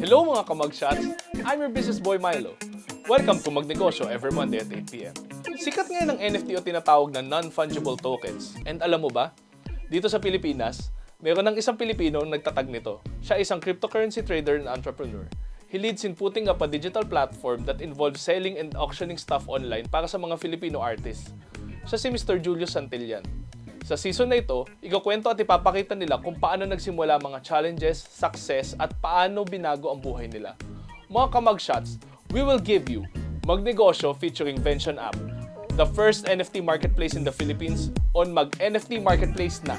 Hello mga ka-mugshots! I'm your business boy Milo. Welcome to MugNegosyo every Monday at 8 PM. Sikat ngayon ng NFT o tinatawag na non-fungible tokens. And alam mo ba? Dito sa Pilipinas, meron ng isang Pilipino ang nagtatag nito. Siya isang cryptocurrency trader and entrepreneur. He leads in putting up a digital platform that involves selling and auctioning stuff online para sa mga Filipino artists. Siya si Mr. Julius Santillan. Sa season na ito, ikukwento at ipapakita nila kung paano nagsimula mga challenges, success, at paano binago ang buhay nila. Mga ka-mugshots, we will give you MugNegosyo featuring Vention App, the first NFT marketplace in the Philippines on MugNFT MarketPlace Na.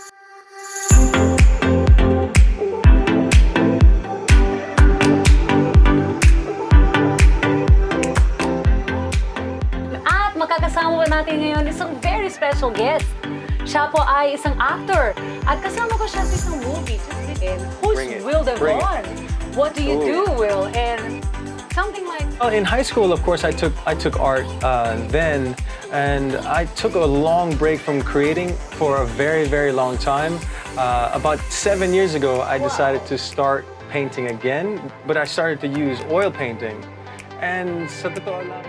At makakasama natin ngayon isang very special guest. Siya po ay isang actor at kasama ko siya sa isang movie. Who's Will Devaughn? What do you do, Will? And something like... In high school, of course, I took art then, and I took a long break from creating for a very, very long time. About 7 years ago, I decided to start painting again, but I started to use oil painting. And sa totoo lang,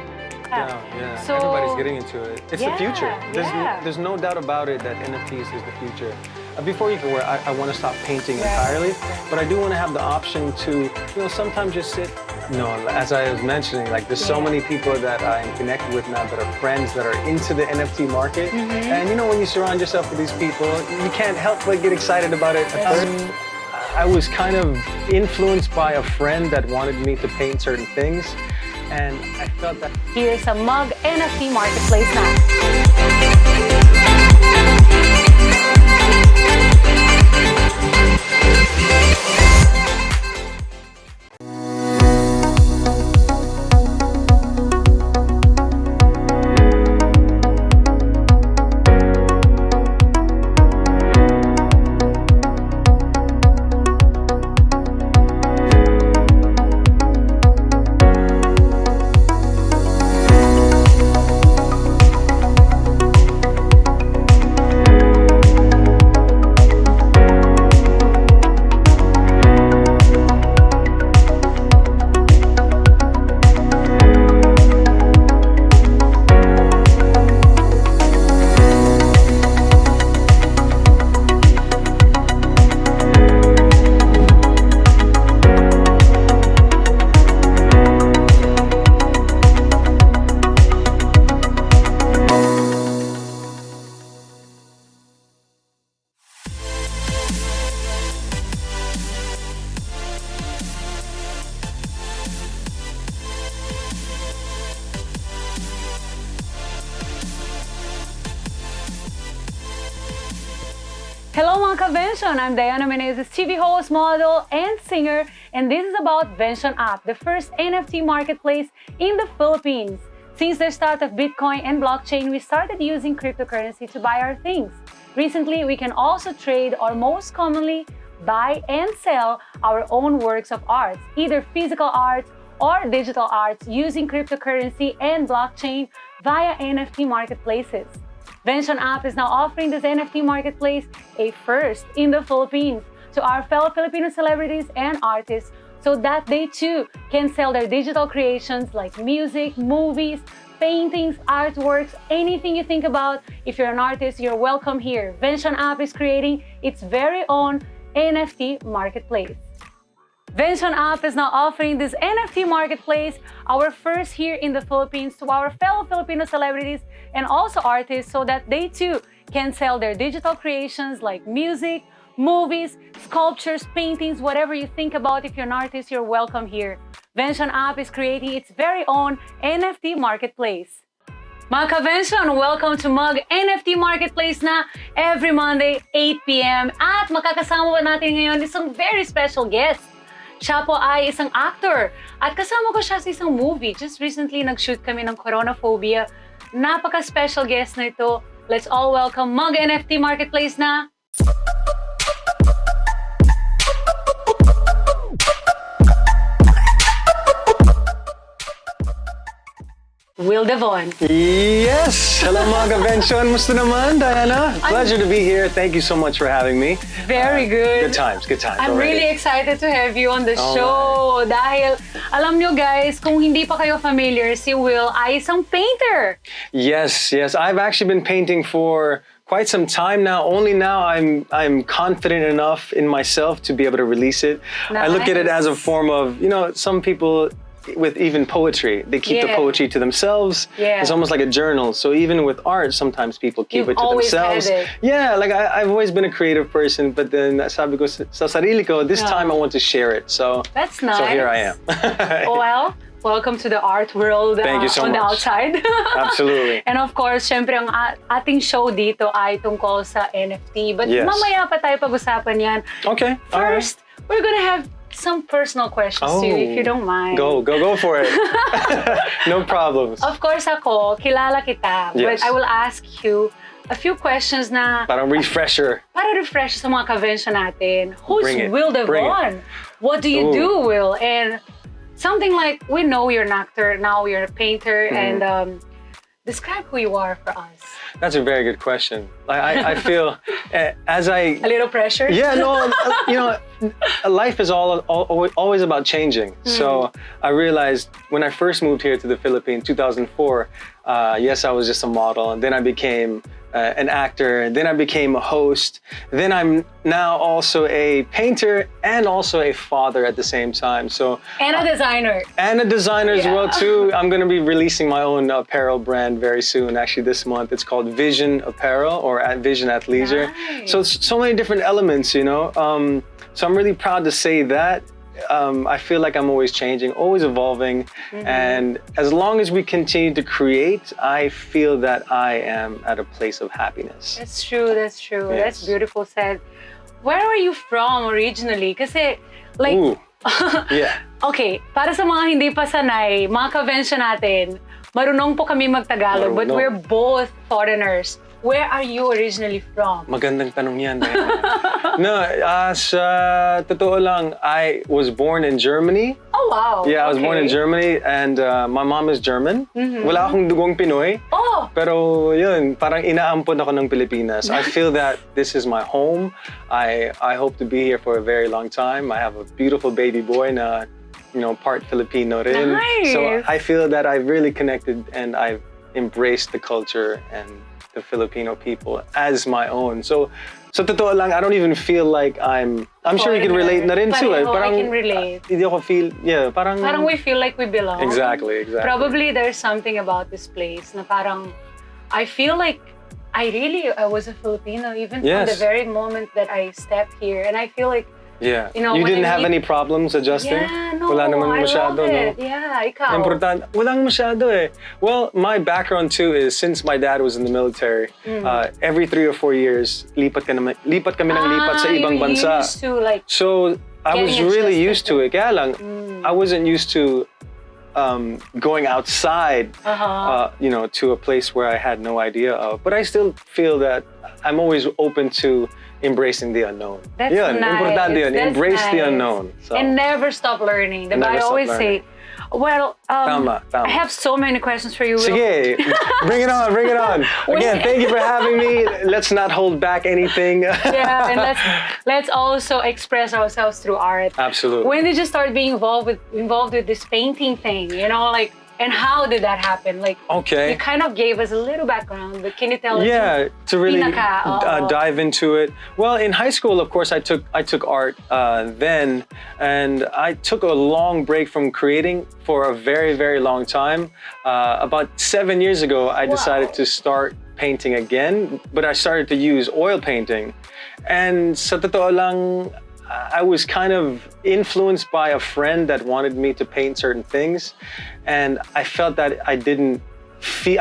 so, everybody's getting into it. It's the future. There's no doubt about it that NFTs is the future. Before you can wear, I want to stop painting entirely, but I do want to have the option to, sometimes just sit. As I was mentioning, like there's so many people that I'm connected with now that are friends that are into the NFT market. And when you surround yourself with these people, you can't help but get excited about it. At first, I was kind of influenced by a friend that wanted me to paint certain things. And I felt that... Here's a MugNFT MarketPlace Na. Hello mga Ka-Vention! I'm Daiana Menezes, TV host, model, and singer, and this is about Vention App, the first NFT marketplace in the Philippines. Since the start of Bitcoin and blockchain, we started using cryptocurrency to buy our things. Recently, we can also trade or most commonly buy and sell our own works of art, either physical arts or digital arts using cryptocurrency and blockchain via NFT marketplaces. Vention App is now offering this NFT marketplace, a first in the Philippines, to our fellow Filipino celebrities and artists so that they too can sell their digital creations like music, movies, paintings, artworks, anything you think about. If you're an artist, you're welcome here. Vention App is creating its very own NFT marketplace. Vention App is now offering this NFT marketplace, our first here in the Philippines, to our fellow Filipino celebrities and also artists so that they too can sell their digital creations like music, movies, sculptures, paintings, whatever you think about. If you're an artist, you're welcome here. Vention App is creating its very own NFT marketplace. Mga Ka-Vention, welcome to MugNFT MarketPlace Na every Monday, 8 PM. At makakasama natin ngayon isang very special guest. Siya po ay isang actor at kasama ko siya sa isang movie. Just recently, nag-shoot kami ng Coronaphobia. Napaka-special guest na ito. Let's all welcome MugNFT MarketPlace Na. Will Devaughn. Yes! Hello mga Ka-Vention. Musta naman, Daiana? Pleasure to be here. Thank you so much for having me. Very good. Good times, good times. I'm already. really excited to have you on the show. Dahil, alam nyo guys, kung hindi pa kayo familiar, si Will ay isang painter. Yes. I've actually been painting for quite some time now. Only now I'm confident enough in myself to be able to release it. I look at it as a form of, some people with even poetry, they keep the poetry to themselves. It's almost like a journal. So even with art, sometimes people keep it to themselves. Yeah, like I've always been a creative person, but then sabi ko sa sarili ko, this time I want to share it. So that's nice. So here I am. Well, welcome to the art world. Thank you so on much. The outside. Absolutely. And of course, syempre ang ating show dito ay tungkol sa NFT. But mamaya pa tayo pag-usapan yan. Okay. First, we're gonna have some personal questions to you, if you don't mind. Go for it. No problems. Of course ako, kilala kita. But I will ask you a few questions na parang refresher. Para refresh sa mga ka-Vention natin. Who's Will Bring Devaughn? What do you do, Will? And something like, we know you're an actor, now you're a painter, and describe who you are for us. That's a very good question. I feel as I... A little pressure? Yeah, no, life is always about changing. So I realized when I first moved here to the Philippines, 2004, yes, I was just a model, and then I became an actor, then I became a host, then I'm now also a painter and also a father at the same time. So and a designer. And a designer as well too. I'm going to be releasing my own apparel brand very soon, actually this month. It's called Vision Apparel or at Vision Athleisure. Nice. So it's so many different elements, So I'm really proud to say that. I feel like I'm always changing, always evolving. And as long as we continue to create, I feel that I am at a place of happiness. That's true. Yes. That's beautiful said. Where are you from originally? Kasi, like... Ooh. Yeah. Okay, para sa mga hindi pa sanay, mga ka-Vention natin, marunong po kami mag-Tagalog, but we're both foreigners. Where are you originally from? Magandang tanong yan. No, sa totoo lang, I was born in Germany. Oh, wow. Yeah, I was born in Germany and my mom is German. Wala akong dugong Pinoy. Oh! Pero yun, parang inaampon ako ng Pilipinas. I feel that this is my home. I hope to be here for a very long time. I have a beautiful baby boy na, part Filipino rin. Nice. So I feel that I've really connected and I've embraced the culture and the Filipino people as my own. So totoo lang, I don't even feel like I'm sure you can relate na rin too. Parang I can relate. Hindi ako feel, parang we feel like we belong. Exactly. Probably there's something about this place na parang I feel like I was a Filipino even from the very moment that I stepped here, and I feel like you didn't have any problems adjusting? Yeah, no, Wala naman masyado, I love it. no? Yeah, ikaw. Importante. Walang masyado eh. Well, my background too is since my dad was in the military, every 3 or 4 years, lipat kami ng lipat sa ibang bansa. Used to, like, so I was really used to it. Kaya lang, I wasn't used to going outside, to a place where I had no idea of. But I still feel that I'm always open to embracing the unknown. That's nice. Importante yun. That's Embrace the nice. unknown. So. And never stop learning. Diba? I always say, Tama. I have so many questions for you. Sige, bring it on. Again, thank you for having me. Let's not hold back anything. Yeah, and let's also express ourselves through art. Absolutely. When did you start being involved with this painting thing? And how did that happen? You kind of gave us a little background, but can you tell us? Yeah, to really dive into it. Well, in high school, of course, I took art then, and I took a long break from creating for a very, very long time. About 7 years ago, I decided to start painting again, but I started to use oil painting. And sa totoo lang, I was kind of influenced by a friend that wanted me to paint certain things, and I felt that I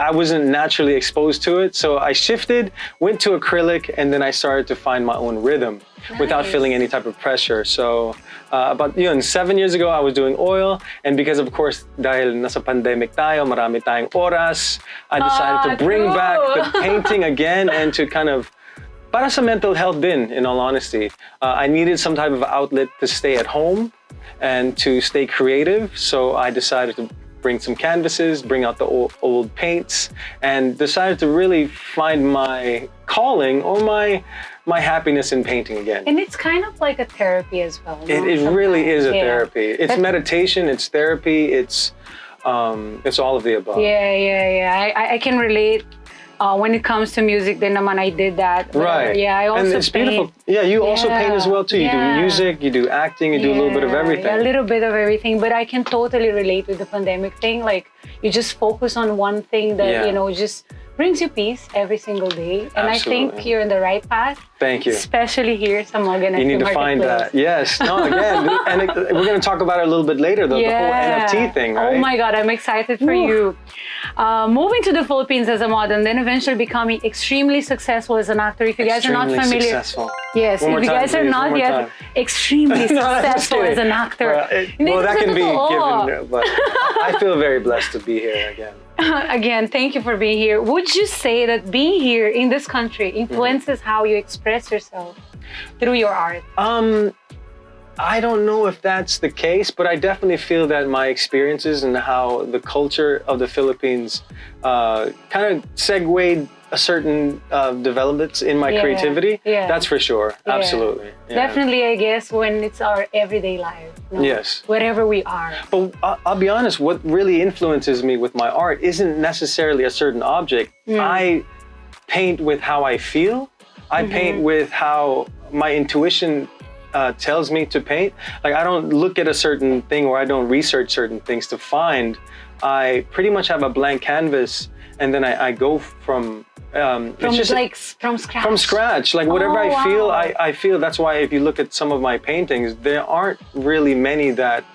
wasn't naturally exposed to it. So I shifted, went to acrylic, and then I started to find my own rhythm without feeling any type of pressure. So about 7 years ago, I was doing oil, and because of course, dahil nasa pandemic tayo, marami tayong oras, I decided to bring back the painting again and to kind of para sa mental health din, in all honesty. I needed some type of outlet to stay at home and to stay creative, so I decided to bring some canvases, bring out the old paints, and decided to really find my calling or my happiness in painting again. And it's kind of like a therapy as well. No? It really is a Yeah. therapy. It's meditation, it's therapy, it's all of the above. Yeah. I can relate. When it comes to music, then naman I did that. But, Right. Yeah, I also and it's paint. beautiful. Yeah, you also paint as well too. You do Yeah. music, you do acting, you do a little bit of everything. Yeah, a little bit of everything. But I can totally relate with the pandemic thing. Like, you just focus on one thing that, Yeah. you know, just brings you peace every single day. And I think Absolutely. you're in the right path. Thank you. Especially here sa MugNFT You need to find MarketPlace. that. Yes. No, again. We're going to talk about it a little bit later, the whole NFT thing, right? Oh my God, I'm excited for you. Moving to the Philippines as a model, and then eventually becoming extremely successful as an actor. If you guys are not Extremely familiar, successful. yes, One if more you time, guys are please. One not more yet time. extremely No, I'm just successful as kidding. an actor. Well, that can be totoo. given, but I feel very blessed to be here again. Again, thank you for being here. Would you say that being here in this country influences how you express yourself through your art? I don't know if that's the case, but I definitely feel that my experiences and how the culture of the Philippines kind of segued a certain developments in my creativity. Yeah. That's for sure. Yeah. Absolutely. Yeah. Definitely, I guess, when it's our everyday life. No? Yes. Wherever we are. But I'll be honest, what really influences me with my art isn't necessarily a certain object. I paint with how I feel. I paint with how my intuition tells me to paint. Like, I don't look at a certain thing or I don't research certain things to find. I pretty much have a blank canvas and then I go from it's just from scratch. from scratch. Like, whatever Oh, I feel, wow. I feel. That's why if you look at some of my paintings, there aren't really many that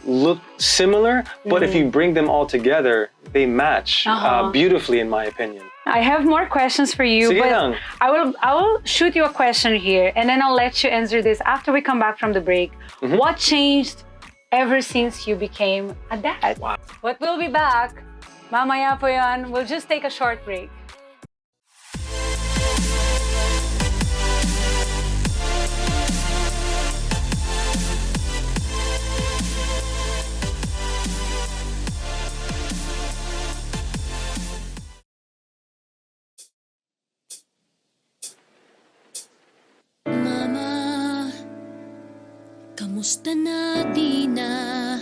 look similar, but if you bring them all together, they match beautifully, in my opinion. I have more questions for you, Sige but lang. I will shoot you a question here, and then I'll let you answer this after we come back from the break. What changed ever since you became a dad? Wow. But we'll be back. Mamaya po yan. We'll just take a short break. Mama, kamusta na di na?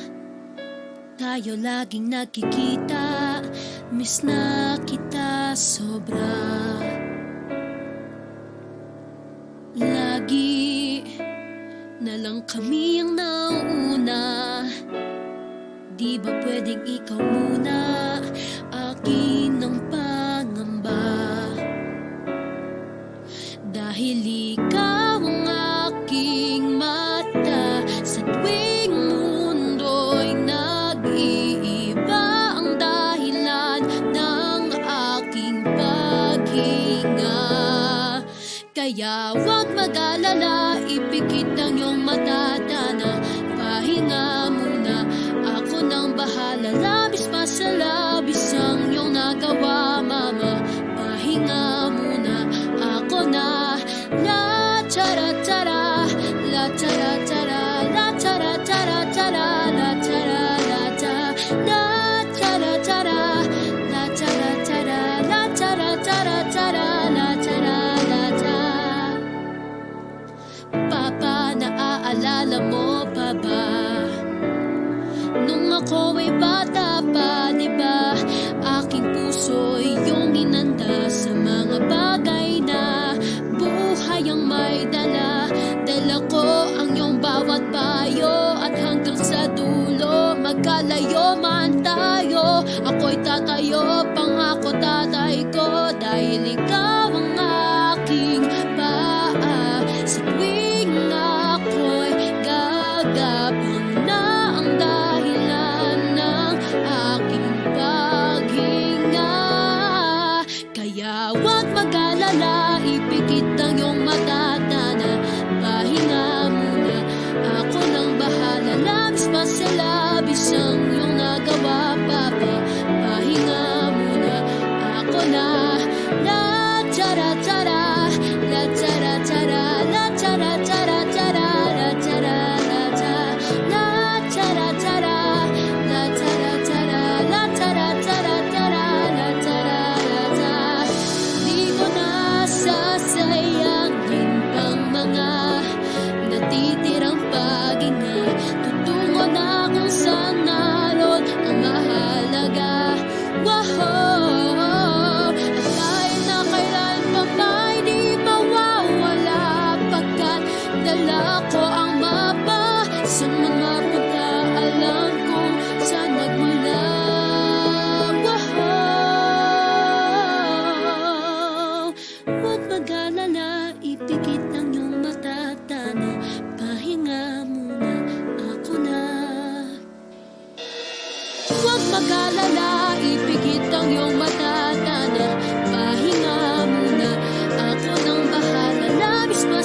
Tayo laging nagkikita, miss na kita sobra. Lagi na lang kami ang nauna. Di ba pwedeng ikaw muna, akin ang pangamba? Dahil ikaw ang aking mata, sa tuwing mundo'y nag-iiba ang dahilan ng aking paghinga. Kaya huwag mag-alala, ipikit ang iyong matatana. Pahinga muna, ako nang bahala. Labis pa sa labis ang iyong nagawa, mama. Pahinga muna, ako na. La tara tara, la tara tara, la tara tara tara, la tara la ta, la tara tara, la tara tara, la tara tara tara, la tara la ta. Papa, naaalala mo pa ba? Nung ako ay bata pa, di ba? Aking puso'y iyong inanda sa mga bagay na buhay ang may dala. Dala ko ang iyong bawat payo at hanggang sa dulo, magkalayo man tayo. Ako'y tatayo, pangako tatay ko, dahil ikaw ang aking paa. Sa tuwing ako'y gagapang na ang dahilan ng aking paghinga. Kaya huwag mag-alala, ipikit ang iyong matatana. Pahinga muna, ako nang bahala. Labis pa sa labis ang iyong nagawa, papa. Pahinga muna, ako na. La tara tara.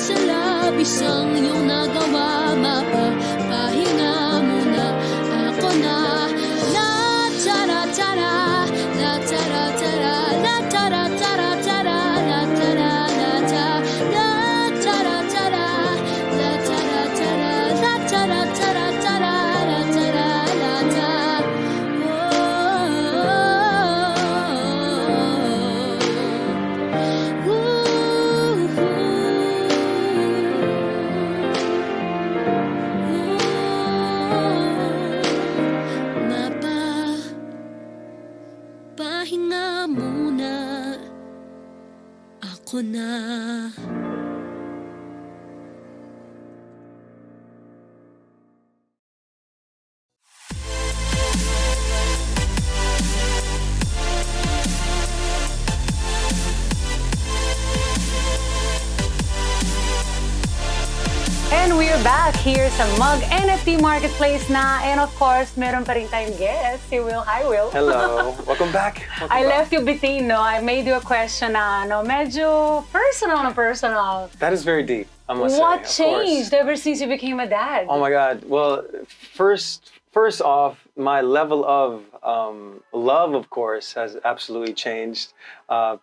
sa labis ang iyong nagawa. Mapapahinga muna, ako na. La tara tara, la tara tara, la tara tara tara, la tara la ta, la tara tara, la tara tara, la tara tara tara, la tara la ta. Pahinga muna, ako na. And we're back here sa MugNFT MarketPlace Na. And of course, meron pa rin tayong guest, si Will. Hi, Will. Hello. Welcome back. I left you bitin, no? I made you a question na, no, medyo personal na personal. That is very deep, I must What say. changed ever since you became a dad? Oh my God. Well, first off, my level of love, of course, has absolutely changed.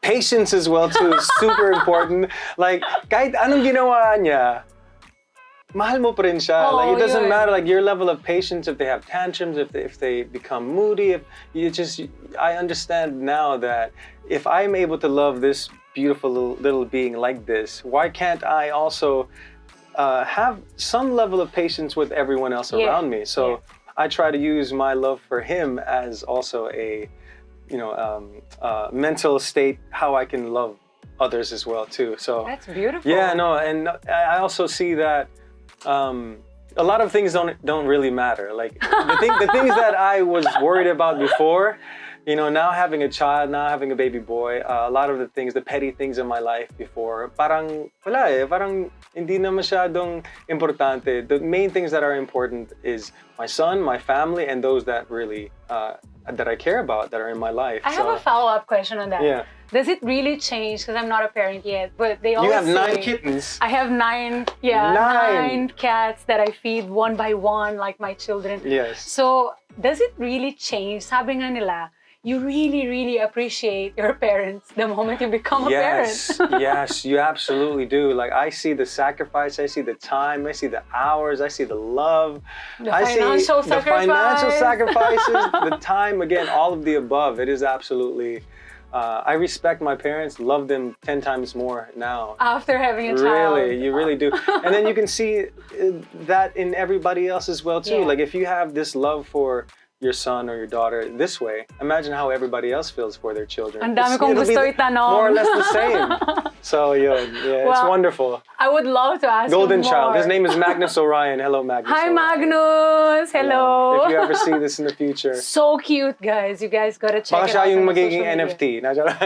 Patience as well, too, is super important. Like, kahit anong ginawa niya, mahal mo pa rin siya. Oh, Like, it doesn't yun. matter, like, your level of patience, if they have tantrums, if they become moody, if you just, I understand now that if I'm able to love this beautiful little being like this, why can't I also have some level of patience with everyone else Yeah. around me? So I try to use my love for him as also a, mental state, how I can love others as well, too. So That's beautiful. yeah, no, and I also see that a lot of things don't really matter. Like the things that I was worried about before, now having a child, now having a baby boy, a lot of the things, the petty things in my life before, parang wala parang hindi na masyadong importante. The main things that are important is my son, my family, and those that really that I care about, that are in my life. I have a follow-up question on that. Yeah. Does it really change? Because I'm not a parent yet, but they You always have 9 say- kittens. I have 9 cats that I feed one by one, like my children. Yes. So, does it really change? Sabi nga nila, you really, really appreciate your parents the moment you become a Yes, parent. yes, you absolutely do. Like, I see the sacrifice, I see the time, I see the hours, I see the love. The I financial see the financial sacrifice. sacrifices, the time, again, all of the above. It is absolutely, I respect my parents, love them 10 times more now. After having a child. Really, you really do. And then you can see that in everybody else as well, too. Yeah. Like, if you have this love for your son or your daughter this way, imagine how everybody else feels for their children. Ang dami kong It'll be gusto itanong. more or less the same. So, yun, yeah, it's Well, wonderful. I would love to ask Golden you more. child. His name is Magnus Orion. Hello, Magnus. Hi, Orion. Magnus! Hello! If you ever see this in the future. So cute, guys. You guys gotta check Baka it siya out yung on magiging social media. NFT.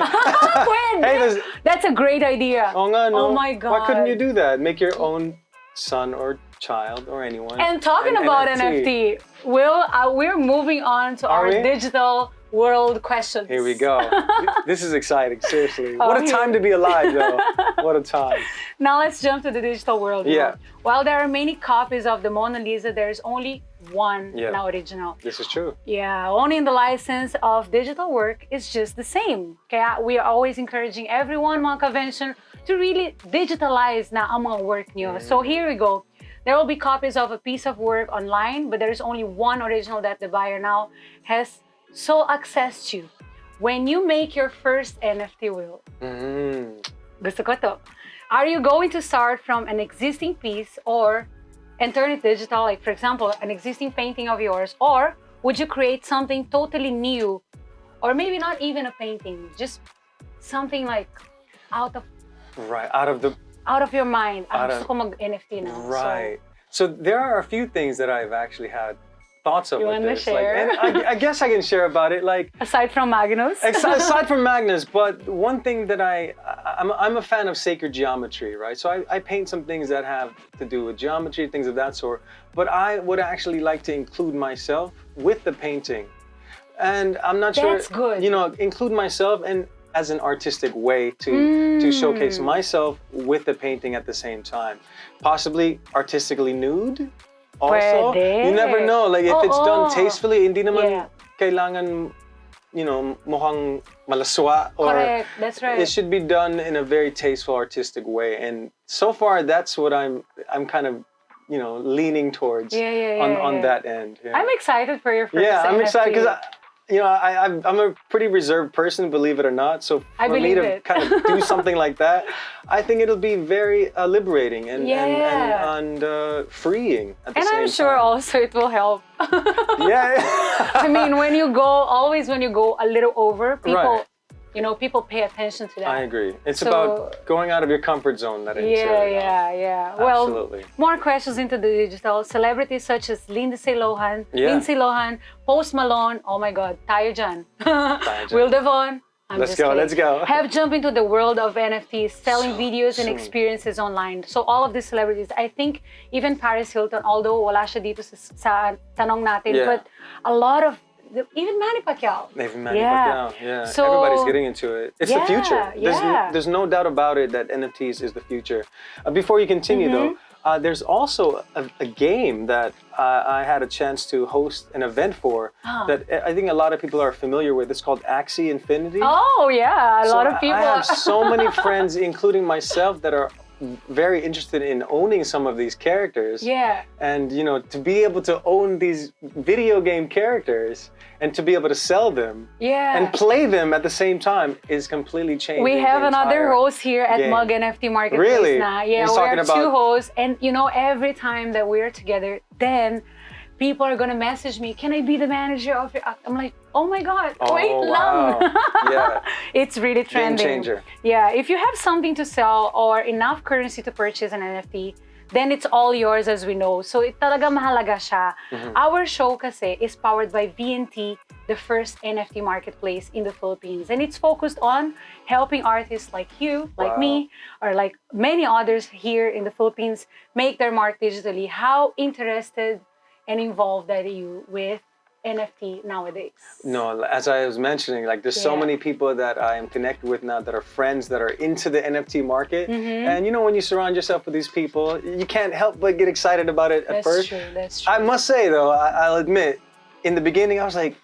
Pwede! Hey, there's- That's a great idea. Oh nga, no? Oh my God. Why couldn't you do that? Make your own son or child or anyone. And talking about NFT, Will, we're moving on to our we? digital world questions. Here we go. This is exciting, seriously. Oh, What a time to be alive, though. What a time. Now let's jump to the digital world. Yeah. While there are many copies of the Mona Lisa, there's only one Yeah. now original. This is true. Yeah, owning the license of digital work is just the same. Kaya we are always encouraging everyone, mga Ka-Vention, to really digitalize na ang mga work nyo. So here we go. There will be copies of a piece of work online, but there's only one original that the buyer now has sole access to. When you make your first NFT, Will, gusto ko to. Are you going to start from an existing piece and turn it digital, like for example, an existing painting of yours, or would you create something totally new, or maybe not even a painting, just something like out Right, out of your mind? Out Gusto of- ko mag-NFT na. Right. So there are a few things that I've actually had thoughts of You with wanna this. share? And I guess I can share about it. Like, So, aside from Magnus. aside from Magnus, but one thing that I'm a fan of sacred geometry, right? So I paint some things that have to do with geometry, things of that sort. But I would actually like to include myself with the painting. And I'm not sure, That's good. include myself. And as an artistic way to showcase myself with the painting at the same time. Possibly artistically nude also. Pwede. You never know. Like if it's done tastefully, hindi naman Yeah. kailangan, mukhang malaswa, or Correct, that's right. it should be done in a very tasteful, artistic way. And so far, that's what I'm kind of, leaning towards on that end. Yeah. I'm excited for your first I'm NFT. excited because I'm a pretty reserved person, believe it or not. So I for me believe to it. kind of do something like that, I think it'll be very liberating and freeing at the same time. And I'm sure also it will help. Yeah. I mean, when you go a little over, people, Right. People pay attention to that. I agree. It's So- about going out of your comfort zone. That Yeah. Well, Absolutely. more questions into the digital. Celebrities such as Lindsay Lohan, Post Malone, oh my God, tayo dyan. Will Devaughn, Let's go. have jumped into the world of NFTs, selling videos and experiences online. So all of these celebrities, I think even Paris Hilton, although wala siya dito sa tanong natin, but a lot of, even Manny Pacquiao. Even Manny Pacquiao, yeah. So, everybody's getting into it. It's the future. Yeah. There's no doubt about it that NFTs is the future. Before you continue though, there's also a game that I had a chance to host an event for that I think a lot of people are familiar with. It's called Axie Infinity. Oh yeah, a lot of people. I have so many friends, including myself, that are very interested in owning some of these characters. Yeah. And to be able to own these video game characters and to be able to sell them and play them at the same time is completely changing. We have the another entire host here at game. MugNFT MarketPlace Really? Na. Yeah, He's we talking are two about- hosts, and every time that we're together, then people are gonna message me, can I be the manager of your act? I'm like, oh my God, wait wow. lang. Yeah. It's really trending. Game changer. Yeah, if you have something to sell or enough currency to purchase an NFT, then it's all yours, as we know. So it talaga mahalaga siya. Our show kasi is powered by VNT, the first NFT marketplace in the Philippines. And it's focused on helping artists like you, like me, or like many others here in the Philippines make their mark digitally. How interested and involved are you with NFT nowadays? No, as I was mentioning, like there's so many people that I am connected with now that are friends that are into the NFT market. And when you surround yourself with these people, you can't help but get excited about it at first. That's true. I must say though, I'll admit, in the beginning I was like,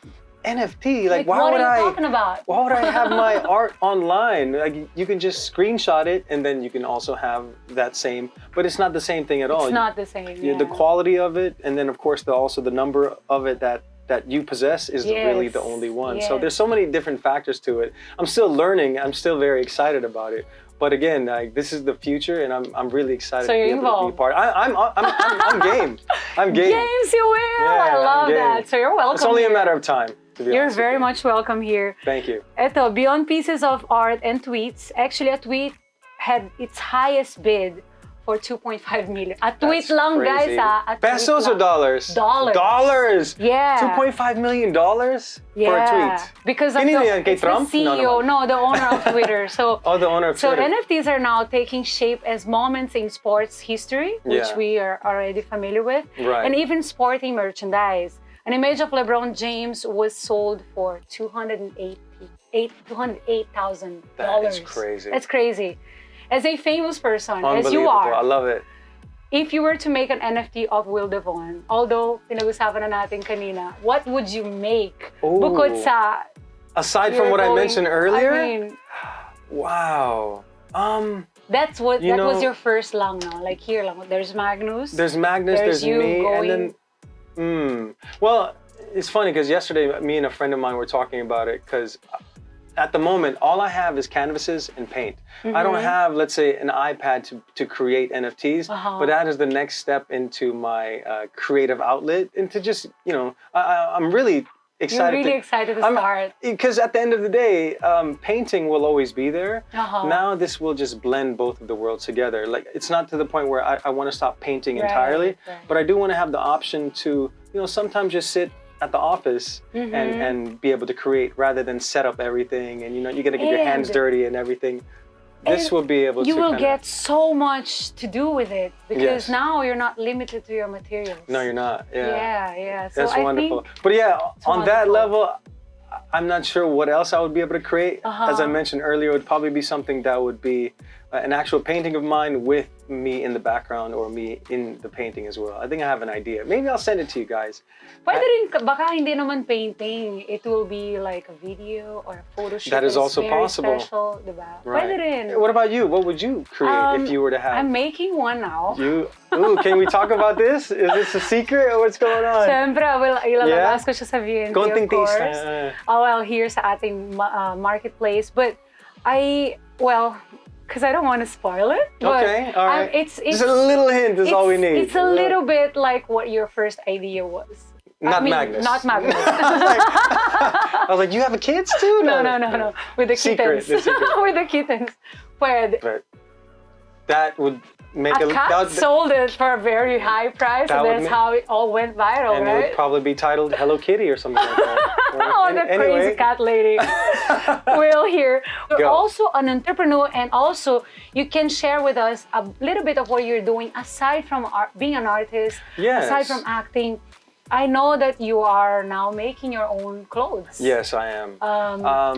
NFT, like why what would are you talking about? Why would I have my art online? Like you can just screenshot it and then you can also have that same, but it's not the same thing at all. It's not the same. Yeah. The quality of it, and then of course also the number of it that you possess is really the only one. So there's so many different factors to it. I'm still learning. I'm still very excited about it. But again, like this is the future, and I'm really excited So to be you're able to be a part. I'm game. I'm game. Games you will. Yeah, I love I'm game. that. So you're welcome. It's only here. a matter of time. To be You're honest very with you. much welcome here. Thank you. Eto, beyond pieces of art and tweets, actually a tweet had its highest bid for 2.5 million. A tweet That's lang, crazy. guys, ha? A tweet Pesos or lang. dollars? Dollars. Dollars. Yeah. $2.5 million for a tweet. Because of Kanino yan? Kay it's the Trump? CEO, No, the owner of Twitter. So, Oh, the owner of so Twitter. NFTs are now taking shape as moments in sports history, which Yeah. we are already familiar with, Right. and even sporting merchandise. An image of LeBron James was sold for $208,000. That is crazy. That's crazy. As a famous person, as you Unbelievable. are, I love it. if you were to make an NFT of Will Devaughn, although pinag-usapan na natin kanina, what would you make? Ooh. Bukod sa Aside from you're what I going- mentioned earlier, I mean, wow. that was You know- your first lang, no? Like here lang. There's Magnus. There's Magnus, there's you me, going. and then, well, it's funny because yesterday me and a friend of mine were talking about it because at the moment, all I have is canvases and paint. I don't have, let's say, an iPad to create NFTs, but that is the next step into my creative outlet and to just, I'm really excited. You're really excited to start. Because at the end of the day, painting will always be there. Uh-huh. Now this will just blend both of the worlds together. Like it's not to the point where I want to stop painting entirely, right. but I do want to have the option to, sometimes just sit at the office and be able to create rather than set up everything and you gotta get your hands dirty and everything. This will be able you to will get so much to do with it because Yes. now you're not limited to your materials. No, you're not. Yeah. Yeah. So That's I wonderful. think But yeah, on that wonderful. level, I'm not sure what else I would be able to create. As I mentioned earlier, it would probably be something that would be an actual painting of mine with me in the background or me in the painting as well. I think I have an idea. Maybe I'll send it to you guys. Pwede rin, baka hindi naman painting. It will be like a video or a photo shoot. That is also very possible. Special, diba? Right. Pwede rin. What about you? What would you create if you were to have? I'm making one now. Ooh, can we talk about this? Is this a secret or what's going on? Siyempre, ilalabas ko siya sa VNT, Konting of course. taste. Well, here sa ating marketplace. But because I don't want to spoil it. But Okay, all right. It's just a little hint is all we need. It's a little bit like what your first idea was. Not Magnus. Not Magnus. I was like, you have kids too? No. With the Secret, kittens. the secret. With the kittens. Pwede. But that would make A cat sold it for a very high price, That and would that's make- how it all went viral, and it right? would probably be titled Hello Kitty or something like that. Oh, the crazy cat lady. Will here. You're Go. also an entrepreneur, and also you can share with us a little bit of what you're doing aside from being an artist, Yes. aside from acting. I know that you are now making your own clothes. Yes, I am. A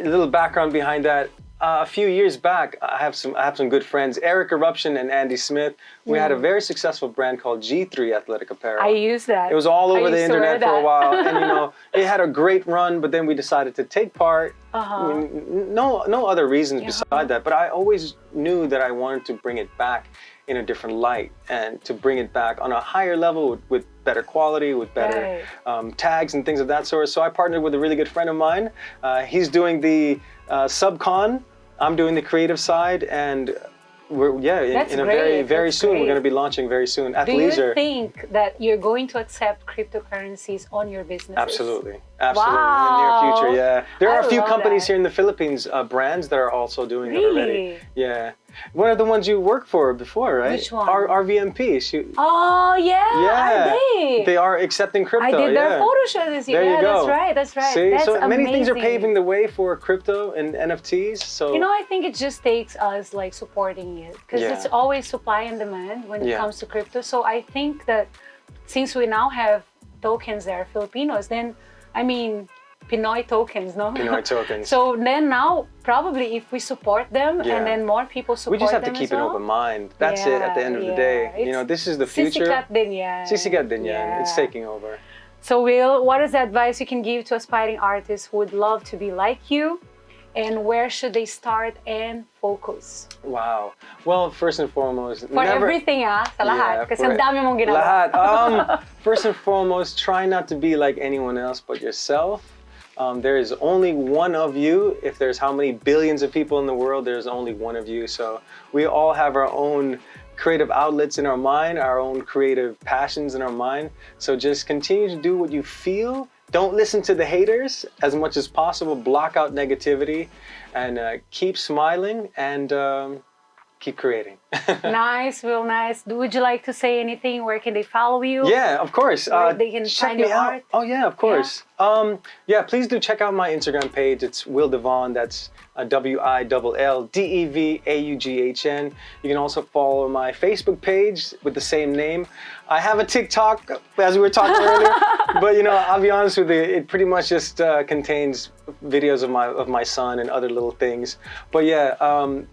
little background behind that. A few years back, I have some good friends, Eric Eruption and Andy Smith. We had a very successful brand called G3 Athletic Apparel. I use that. It was all over I the used to wear internet for a that. while, and it had a great run. But then we decided to take part. I mean, no other reasons beside that. But I always knew that I wanted to bring it back in a different light and to bring it back on a higher level with better quality, with better tags and things of that sort. So I partnered with a really good friend of mine. He's doing the subcon. I'm doing the creative side, and we're That's in a great. very That's soon. great. We're going to be launching very soon at Do leisure. you think that you're going to accept cryptocurrencies on your businesses? Absolutely. Wow. In the near future, yeah. There are I a few love companies that. here in the Philippines, brands that are also doing it already. Really? Yeah. One of the ones you worked for before, right? Which one? RVMP. Oh, yeah. Are They are accepting crypto. I did their yeah. photo shoot this year. There you Yeah, go. That's right. See, That's so many things are amazing. paving the way for crypto and NFTs. So I think it just takes us like supporting it because Yeah. it's always supply and demand when it Yeah. comes to crypto. So I think that since we now have tokens that are Filipinos, then Pinoy tokens, no? Pinoy tokens. So then now probably if we support them Yeah. and then more people support we just have to them keep as an well. open mind. That's it at the end of the day. This is the future. Sisikat din yan. Sisikat din yan. It's taking over. So Will, what is the advice you can give to aspiring artists who would love to be like you? And where should they start and focus? Wow. Well, first and foremost, For everything, sa lahat. Kasi ang dami mong ginagawa. Lahat. First and foremost, try not to be like anyone else but yourself. There is only one of you. If there's how many billions of people in the world, there's only one of you. So we all have our own creative outlets in our mind, our own creative passions in our mind. So just continue to do what you feel. Don't listen to the haters as much as possible. Block out negativity and keep smiling and keep creating. Nice, Will, nice. Would you like to say anything? Where can they follow you? Yeah, of course. Where they can check find me your out. art? Oh yeah, of course. Please do check out my Instagram page. It's Will Devaughn. That's WILLDEVAUGHN. You can also follow my Facebook page with the same name. I have a TikTok, as we were talking earlier, but I'll be honest with you, it pretty much just contains videos of my son and other little things. But yeah,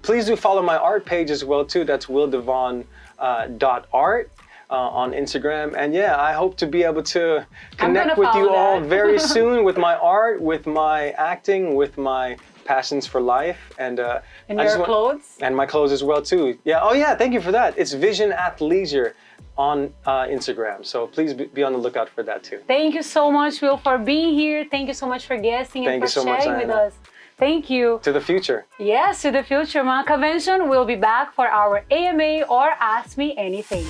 please do follow my art page as well too. That's willdevaughn.art. On Instagram, and yeah, I hope to be able to connect with you all very soon with my art, with my acting, with my passions for life, and your clothes? And my clothes as well too. Yeah. Oh yeah, thank you for that. It's Vision at Leisure on Instagram, so please be on the lookout for that too. Thank you so much, Will, for being here. Thank you so much for guesting and for sharing with us. Thank you. To the future. Yes, to the future, mga Ka-Vention. We'll be back for our AMA or Ask Me Anything.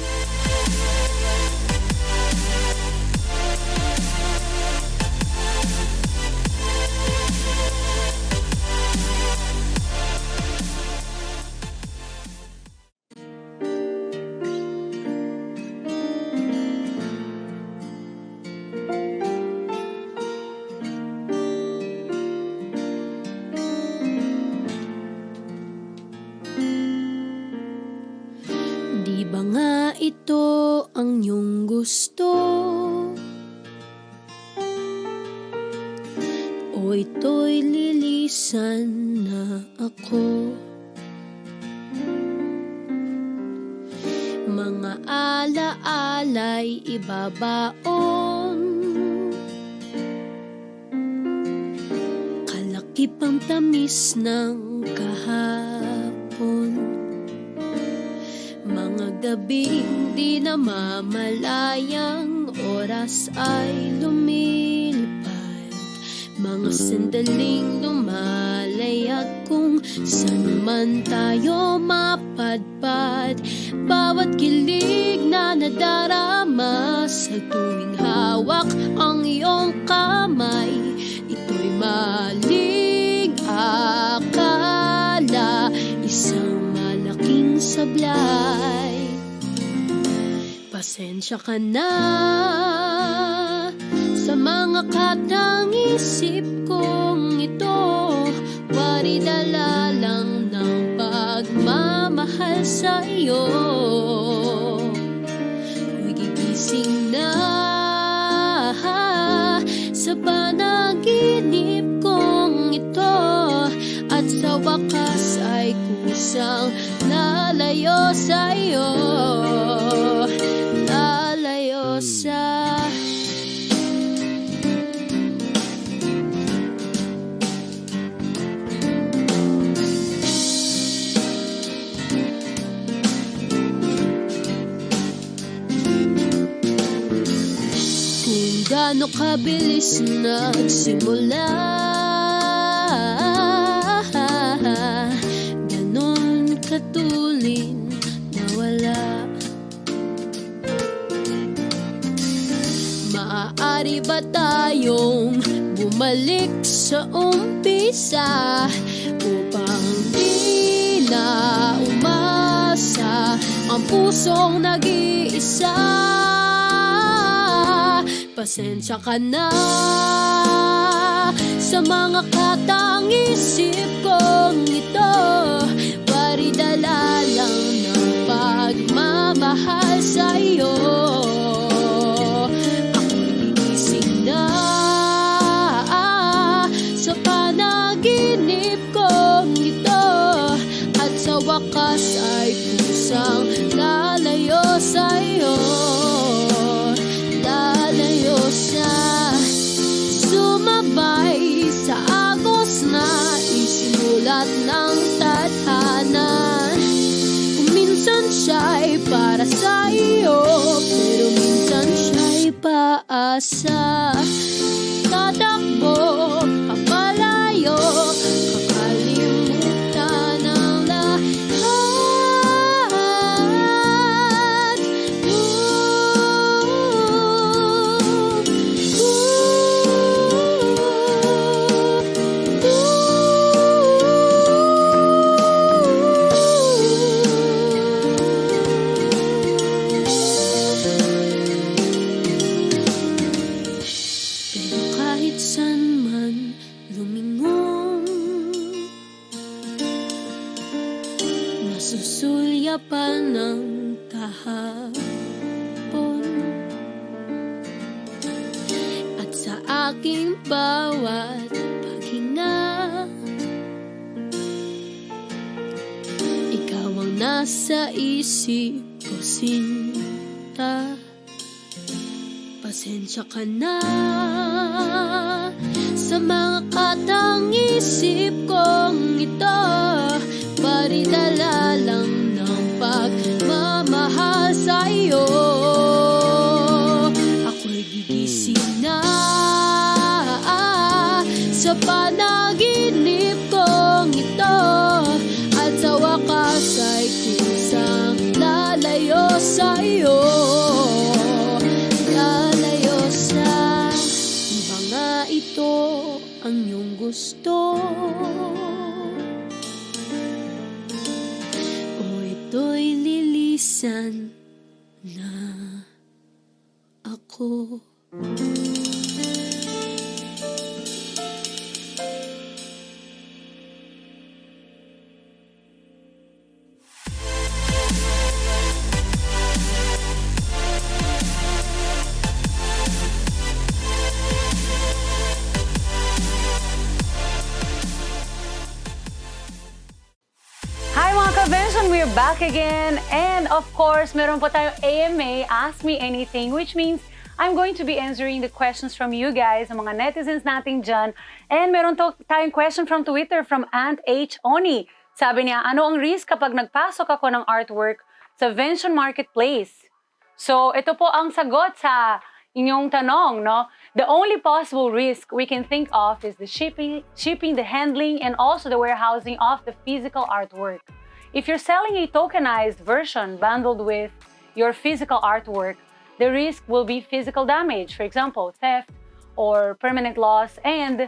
Di ba nga ito ang iyong gusto? o ito'y lilisan na ako. Mga alaala'y ibabaon, kalakip ang tamis ng kahapon. Mga gabing di namamalayang oras ay lumilipad, mga sandaling lumalayag kung saan man tayo mapadpad. Bawat kilig na nadarama sa tuwing hawak ang iyong kamay, ito'y maling akala, isang malaking sablay. Pasensya ka na sa mga katang-isip kong ito, waridala lang ng pagmamahal sa iyo. Ako'y gigising na sa panaginip kong ito, at sa wakas ay kusang lalayo sa iyo, lalayo sa gaano kabilis nagsimula, ganon katulin nawala. Maaari ba tayong bumalik sa umpisa upang di na umasa ang pusong nag-iisa? Pasensya ka na sa mga katang-isip kong ito, waridala lang ng pagmamahal sa iyo. Ako'y gigising na sa panaginip kong ito, at sa wakas ay kusang lalayo sa iyo, sa sumabay sa agos na isinulat ng tadhana. Kung minsan siya'y para sa iyo, pero minsan siya'y paasa. Tatakbo papalayo, kakalimutan ang lahat. Nasusulyapan ng kahapon, at sa aking bawat paghinga, ikaw ang nasa isip ko, sinta. Pasensya ka na sa mga katang-isip kong ito, waridala lang ng pagmamahal sa iyo. Ako'y gigising na sa panaginip kong ito, at sa wakas ay kusang lalayo sa iyo, lalayo sa iba nga ito ang iyong gusto. Ito'y lilisan na ako. back again. And of course, meron po tayong AMA, Ask Me Anything, which means I'm going to be answering the questions from you guys, mga netizens natin dyan. And meron tayong question from Twitter from Aunt H. Oni. Sabi niya, ano ang risk kapag nagpasok ako ng artwork sa Vention Marketplace? So, ito po ang sagot sa inyong tanong, no? The only possible risk we can think of is the shipping, the handling, and also the warehousing of the physical artwork. If you're selling a tokenized version bundled with your physical artwork, the risk will be physical damage, for example, theft or permanent loss. And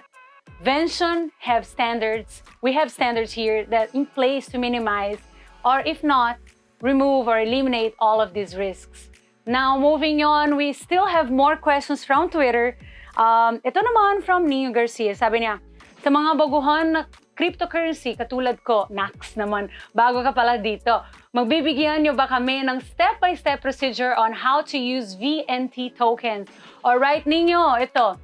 Vention have standards. We have standards here that in place to minimize, or if not, remove or eliminate all of these risks. Now, moving on, we still have more questions from Twitter. Ito naman from Nino Garcia. Sabi niya, sa mga baguhan na cryptocurrency katulad ko, Nax naman, bago ka pala dito, magbibigyan niyo ba kami ng step-by-step procedure on how to use VNT tokens? Alright, Nino, ito.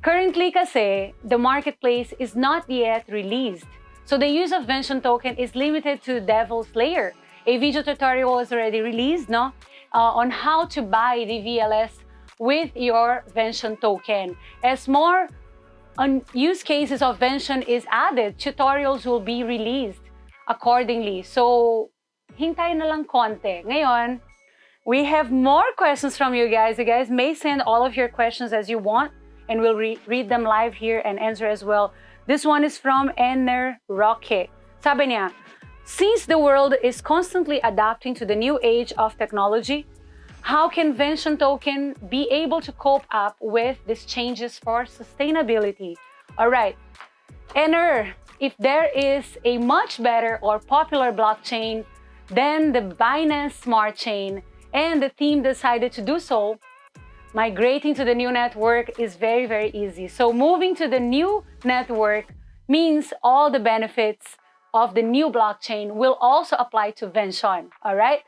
Currently kasi, the marketplace is not yet released. So the use of Vention token is limited to Devil's Lair. A video tutorial was already released, no? On how to buy the VLS with your Vention token. As more use cases of Vention is added, tutorials will be released accordingly. So, hintay na lang konti. Ngayon, we have more questions from you guys. You guys may send all of your questions as you want, and we'll read them live here and answer as well. This one is from Ener Roque. Sabi niya, since the world is constantly adapting to the new age of technology, how can Vention token be able to cope up with these changes for sustainability? All right, Ener, if there is a much better or popular blockchain than the Binance Smart Chain and the team decided to do so, migrating to the new network is very, very easy. So moving to the new network means all the benefits of the new blockchain will also apply to Vention, all right?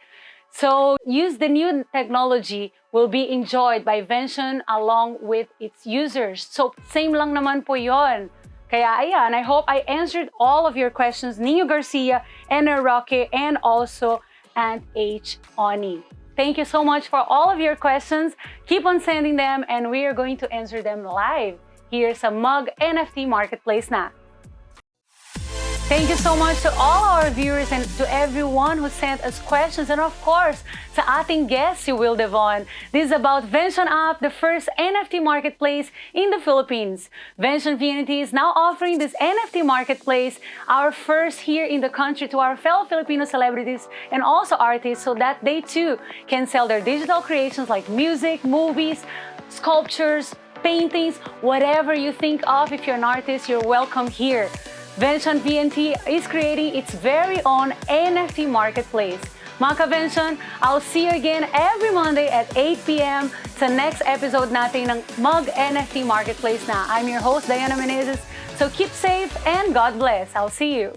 So use the new technology will be enjoyed by Vention along with its users. So same lang naman po yon. Kaya ayan, I hope I answered all of your questions, Nino Garcia, Ener Roque, and also Aunt H. Oni. Thank you so much for all of your questions. Keep on sending them and we are going to answer them live here sa MugNFT MarketPlace Na. Thank you so much to all our viewers and to everyone who sent us questions. And of course, sa ating guest, si Will Devaughn. This is about Vention App, the first NFT marketplace in the Philippines. Vention VNT is now offering this NFT marketplace, our first here in the country, to our fellow Filipino celebrities and also artists so that they too can sell their digital creations like music, movies, sculptures, paintings, whatever you think of. If you're an artist, you're welcome here. Vention VNT is creating its very own NFT marketplace. Mga Ka-Vention, I'll see you again every Monday at 8 p.m. sa next episode natin ng MugNFT MarketPlace Na. I'm your host, Daiana Menezes. So keep safe and God bless. I'll see you.